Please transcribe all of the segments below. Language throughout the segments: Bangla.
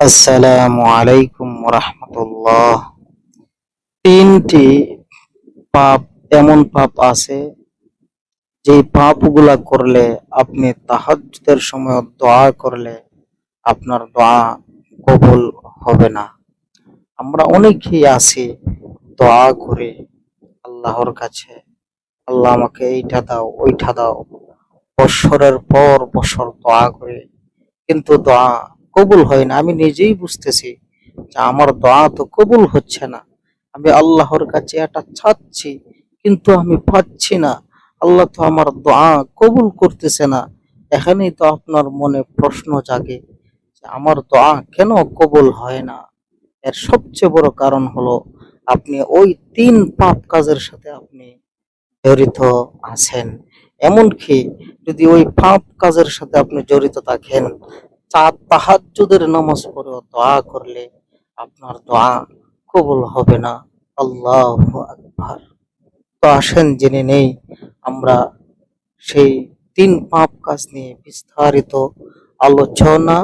আসসালামু আলাইকুম রাহমাতুল্লাহ। তিনটি পাপ, এমন পাপ আছে যে পাপগুলা করলে আপনি তাহাজ্জুদের সময় দোয়া করলে আপনার দোয়া কবুল হবে না। আমরা অনেকেই আছি, দোয়া করি আল্লাহর কাছে, আল্লাহ আমাকে এইটা দাও ওইটা দাও, বৎসরের পর বছর দোয়া করে কিন্তু দোয়া কবুল হয় না। আমি নিজেই বুঝতেছি যে আমার দোয়া তো কবুল হচ্ছে না। আমি আল্লাহর কাছে এটা চাচ্ছি কিন্তু আমি পাচ্ছি না। আল্লাহ তো আমার দোয়া কবুল করতেছে না। এখানেই তো আপনার মনে প্রশ্ন জাগে যে আমার দোয়া কেন কবুল হয় না। এর সবচেয়ে বড় কারণ হলো আপনি ওই তিন পাপ কাজের সাথে আপনি জড়িত আছেন। এমনকি যদি ওই পাপ কাজের সাথে আপনি জড়িত থাকেন, তাহাজ্জুদের নামাজ পড়েও দোয়া করলে আপনার দোয়া কবুল হবে না। আল্লাহু আকবার। তো আসেন জেনে নেই আমরা সেই তিন পাপ কাজ নিয়ে বিস্তারিত আলোচনা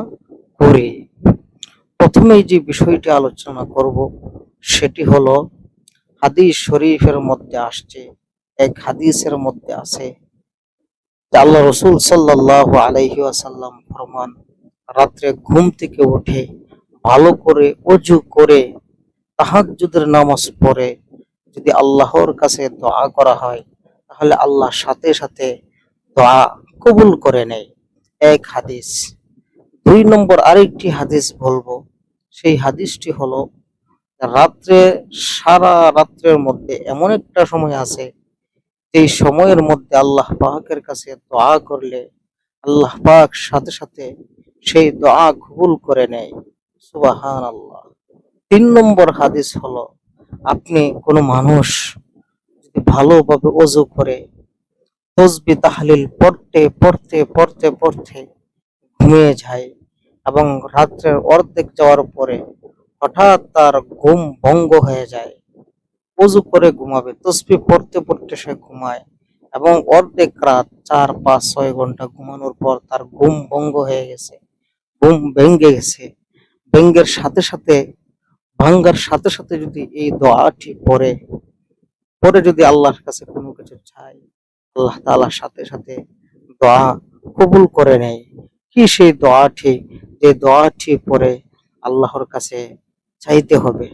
করি। প্রথমেই যে বিষয়টি আলোচনা করব সেটি হলো হাদিস শরীফের মধ্যে আসছে, এক হাদিসের মধ্যে আছে যে আল্লাহ রসুল সাল্লাল্লাহু আলাইহি ওয়াসাল্লাম ফরমান, রাত্রে ঘুম থেকে উঠে ভালো করে অজু করে তাহাজ্জুদের নামাজ পড়ে যদি আল্লাহর কাছে দোয়া করা হয় তাহলে আল্লাহ সাথে সাথে দোয়া কবুল করে নেয়। এক হাদিস। দুই নম্বর আরেকটি হাদিস বলবো, সেই হাদিসটি হলো রাত্রে, সারা রাত্রের মধ্যে এমন একটা সময় আছে এই সময়ের মধ্যে আল্লাহ পাকের কাছে দোয়া করলে আল্লাহ পাক সাথে সাথে সেই দোয়া কবুল করে নেয়। সুবহানাল্লাহ। তিন নম্বর হাদিস হলো, আপনি কোনো মানুষ যদি ভালোভাবে ওযু করে তসবিহ তাহলিল পড়তে পড়তে পড়তে পড়তে ঘুমিয়ে যায় এবং রাত্রের অর্ধেক যাওয়ার পরে হঠাৎ তার ঘুম ভঙ্গ হয়ে যায়, ওযু করে ঘুমাবে, তসবিহ পড়তে পড়তে সে ঘুমায় এবং অর্ধেক রাত 4, 5, 6 ঘন্টা ঘুমানোর পর তার ঘুম ভঙ্গ হয়ে গেছে, ঘুম ভেঙে গেছে। ভেঙ্গের সাথে সাথে, ভাঙ্গার সাথে সাথে যদি এই দোয়াটি পড়ে পরে যদি আল্লাহর কাছে কোনো কিছু চাই, আল্লাহ তাআলার সাথে সাথে দোয়া কবুল করে নেয়। কি সেই দোয়াটি, যে দোয়াটি পরে আল্লাহর কাছে চাইতে হবে,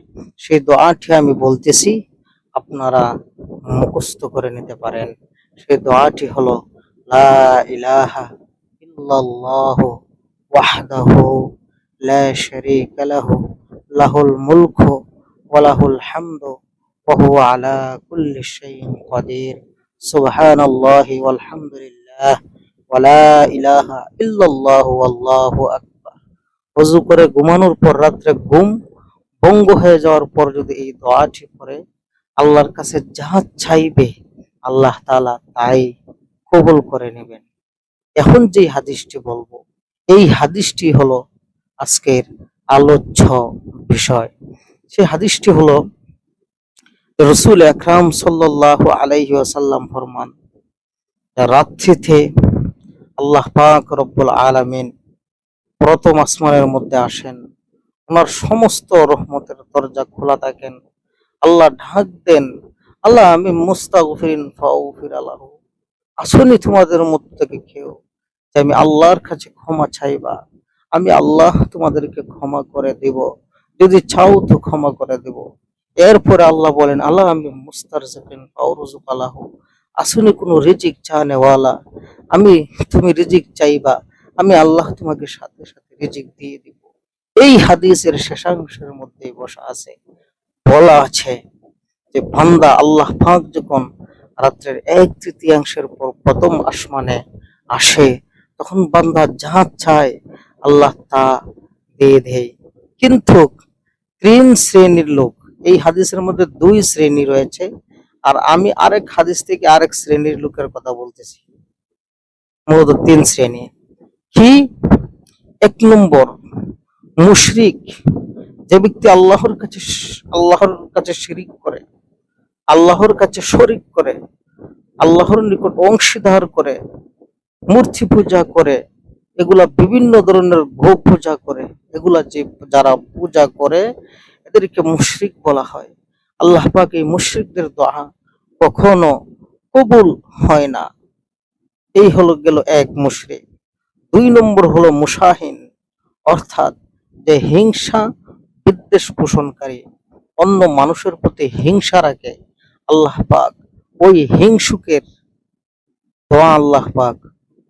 সেই দোয়াটি আমি বলতেছি, আপনারা মুখস্থ করে নিতে পারেন। সেই দোয়াটি হলো, লা ইলাহা ইল্লাল্লাহু ওয়াহদাহু লা শারীকা লাহু লাহুল মুলকু ওয়া লাহুল হামদু ওয়া হুয়া আলা কুল্লি শাইইন কাদির সুবহানাল্লাহি ওয়াল হামদুলিল্লাহ ওয়া লা ইলাহা ইল্লাল্লাহু ওয়াল্লাহু আকবার। ওযু করে ঘুমানোর পর রাত্রে ঘুম ভঙ্গ হয়ে যাওয়ার পর যদি এই দোয়াটি পড়ে আল্লাহর কাছে যা চাইবে আল্লাহ তাআলা তাই কবুল করে নেবেন। এখন যে হাদিসটি বলবো, এই হাদিসটি হলো আজকের আলোচ্য বিষয়। সেই হাদিসটি হলো, রসুল আকরাম সাল্লাল্লাহু আলাইহি ওয়াসাল্লাম ফরমান, রাত্রিতে আল্লাহ পাক রব্বুল আলামিন প্রথম আসমানের মধ্যে আসেন, ওনার সমস্ত রহমতের দরজা খোলা থাকেন। আল্লাহ ঢাক দেন, আল্লাহ আমি মুস্তাগফিরিন ফাগফির লাহু, আসুনি তোমাদের মধ্য থেকে কেউ যে আমি আল্লাহর কাছে ক্ষমা চাইবা, আমি আল্লাহ তোমাদেরকে ক্ষমা করে দিব, যদি চাও তো ক্ষমা করে দেব। এরপরে আল্লাহ বলেন, আল্লাহ আমি মুস্তারজিকিন ফাউরুজুক লাহু, আসুনি কোনো রিজিক চানেওয়ালা, আমি, তুমি রিজিক চাইবা, আমি আল্লাহ তোমাকে সাথে সাথে রিজিক দিয়ে দিব। এই হাদিসের শেষাংশের মধ্যে বসা আছে, বলা আছে যে বান্দা আল্লাহ পাক যখন রাত্রের 1/3 পর প্রথম আসমানে আসে তখন বান্দা যা চায় আল্লাহ তা দিয়ে দেয়। কিন্তু 3 শ্রেণীর লোক, এই হাদিসের মধ্যে 2 শ্রেণী রয়েছে, আর আমি আরেক হাদিস থেকে আরেক শ্রেণীর লোকের কথা বলতেছি। মূলত 3 শ্রেণী। কি? 1 নম্বর, মুশরিক, যে ব্যক্তি আল্লাহর কাছে শিরিক করে, আল্লাহর কাছে শরিক করে, আল্লাহর নিকট অংশীদার করে, মূর্তি পূজা করে, এগুলা বিভিন্ন ধরনের গো পূজা করে, এগুলা যে যারা পূজা করে এদেরকে মুশরিক বলা হয়। আল্লাহ পাক এই মুশরিকদের দোয়া কখনো কবুল হয় না। এই হলো গেল এক মুশরিক। ২ নম্বর হলো মুশাহিন, অর্থাৎ যে হিংসা বিদ্বেষ পোষণকারী, অন্য মানুষের প্রতি হিংসা রাখে, আল্লাহ পাক ওই হিংসুকের দোয়া আল্লাহ পাক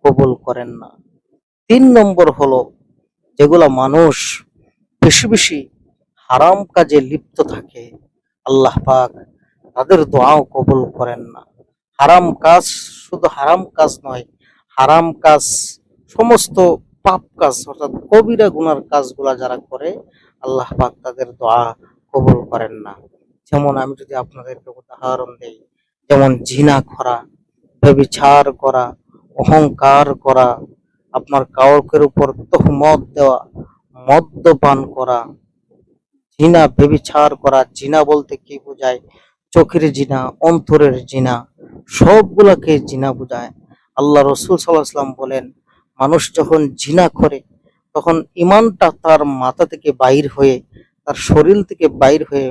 কবুল করেন না। ৩ নম্বর হলো যেগুলা মানুষ বেশি বেশি হারাম কাজে লিপ্ত থাকে, আল্লাহ পাক তাদের দোয়াও কবুল করেন না। হারাম কাজ, শুধু হারাম কাজ নয়, হারাম কাজ সমস্ত পাপ কাজ অর্থাৎ কবিরা গুনার কাজগুলা যারা করে আল্লাহ পাক তাদের দোয়া কবুল করেন না। যেমন আমি যদি আপনাদেরকে উদাহরণ দেই, যেমন জিনা করা, ব্যভিচার করা, অহংকার করা, আপনার কাউকের উপর তহমত দেওয়া, মদ্যপান করা, জিনা ব্যভিচার করা। জিনা বলতে কি বোঝায়? চোখের জিনা, অন্তরের জিনা, সবগুলাকে জিনা বোঝায়। আল্লাহ রসুল সাল্লাল্লাহু আলাইহি ওয়াসাল্লাম বলেন, মানুষ যখন জিনা করে তখন ইমানটা তার মাথা থেকে বাইর হয়ে, তার শরীর থেকে বাইর হয়ে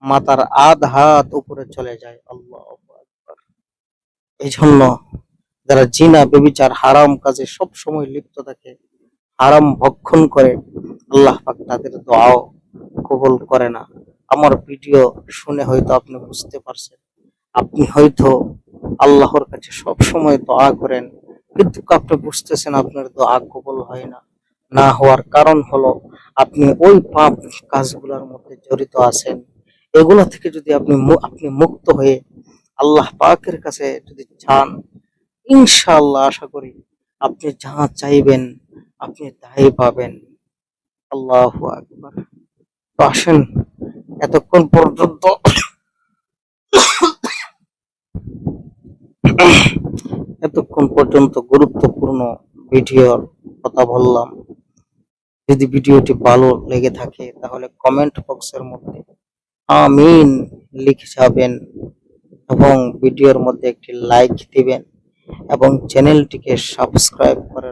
মাথার আধ হাত উপরে চলে যায়। আল্লাহু আকবার। এই জন্য যারা জিনা ব্যভিচার হারাম কাজে সব সময় লিপ্ত থাকে, হারাম ভক্ষণ করে, আল্লাহ পাক তাদের দোয়াও কবুল করে না। আমার ভিডিও শুনে হয়তো আপনি বুঝতে পারছেন, আপনি হয়তো আল্লাহর কাছে সব সময় দোয়া করেন, কিন্তু আপনি বুঝতেছেন আপনার দোয়া কবুল হয় না। না হওয়ার কারণ হলো আপনি ওই পাপ কাজগুলোর মধ্যে জড়িত আছেন। এগুলা থেকে যদি আপনি মুক্ত হয়ে আল্লাহ পাকের কাছে যদি চান, ইনশাআল্লাহ আশা করি আপনি যা চাইবেন আপনি তাই পাবেন। আল্লাহু আকবার। তো আসেন, এতক্ষণ পর্যন্ত গুরুত্বপূর্ণ ভিডিওর কথা বললাম। যদি ভিডিওটি ভালো লেগে থাকে তাহলে কমেন্ট বক্সের মধ্যে আমিন লিখে যাবেন এবং ভিডিওর মধ্যে একটি লাইক দিবেন এবং চ্যানেলটিকে সাবস্ক্রাইব করে